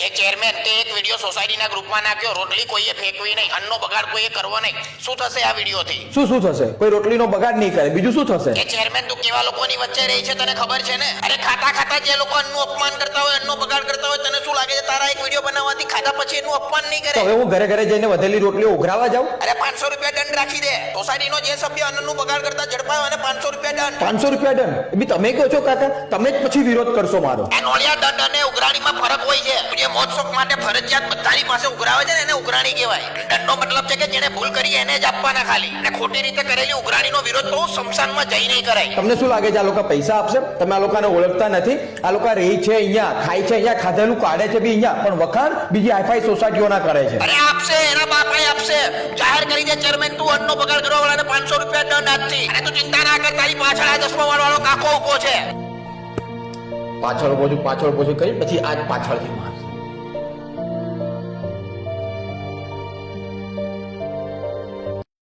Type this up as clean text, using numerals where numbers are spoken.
એ chairman તે એક video સોસાયટીના ગ્રુપમાં નાખ્યો, રોટલી કોઈએ ફેંકવી નહીં, અન્નનો બગાડ કોઈએ કરવો નહીં. શું થશે આ વિડિયોથી? શું થશે? કોઈ રોટલીનો બગાડ નહીં કરે, બીજું શું થશે? એ ચેરમેન તું કેવા લોકોની વચ્ચે રહી છે તને ખબર છે ને? અરે ખાતા ખાતા જે લોકો અન્નનું અપમાન કરતા હોય, અન્નનો બગાડ કરતા હોય, તને શું લાગે છે તારા એક વિડિયો બનાવવાથી ખાધા પછી એનું અપમાન નહીં કરે? તો હવે હું ઘરે ઘરે જઈને વધેલી રોટલીઓ ઉઘરાવા જાઉં? અરે 500 રૂપિયા દંડ રાખી દે. સોસાયટીનો જે સભ્ય અન્નનું બગાડ કરતા ઝડપાયો અને 500 રૂપિયા દંડ. 500 રૂપિયા દંડ? એ બી તમે કહો છો કાકા? તમે જ પછી વિરોધ કરશો મારો. આ નોળિયા દંડ અને ઉઘરાણીમાં ફરક હોય છે. જે મોજ શોખ માટે ફરજિયાત બધાની પાસે ઉઘરાવે છે ને એને ઉઘરાણી કહેવાય. દંડનો મતલબ છે કે જેને ભૂલ કરી એને જ આપવાના ખાલી. અને ખોટી રીતે કરેલી ઉઘરાણીનો વિરોધ તો શમશાનમાં જઈ નહીં કરાય. તમને શું લાગે છે આ લોકો પૈસા આપશે? તમે આ લોકોને ઓળખતા નથી. આ લોકો રહી છે અહીંયા, ખાય છે અહીંયા, ખાધેલું કાઢે છે બી અહીંયા, પણ વખાણ બીજી હાઈફાઈ સોસાયટીઓના કરે છે. અરે આપશે, એના બાપા આપશે. જાહેર કરી દે ચેરમેન, તું અન્નનો બગાડ કરવા વાળાને 500 રૂપિયા દંડ આપતી. અને તું ચિંતા ના કર, તારી પાછળ આ 10મા વાળો કાકો ઉભો છે. પાછળ ઉભો છું કરી પછી આજ પાછળથી માર.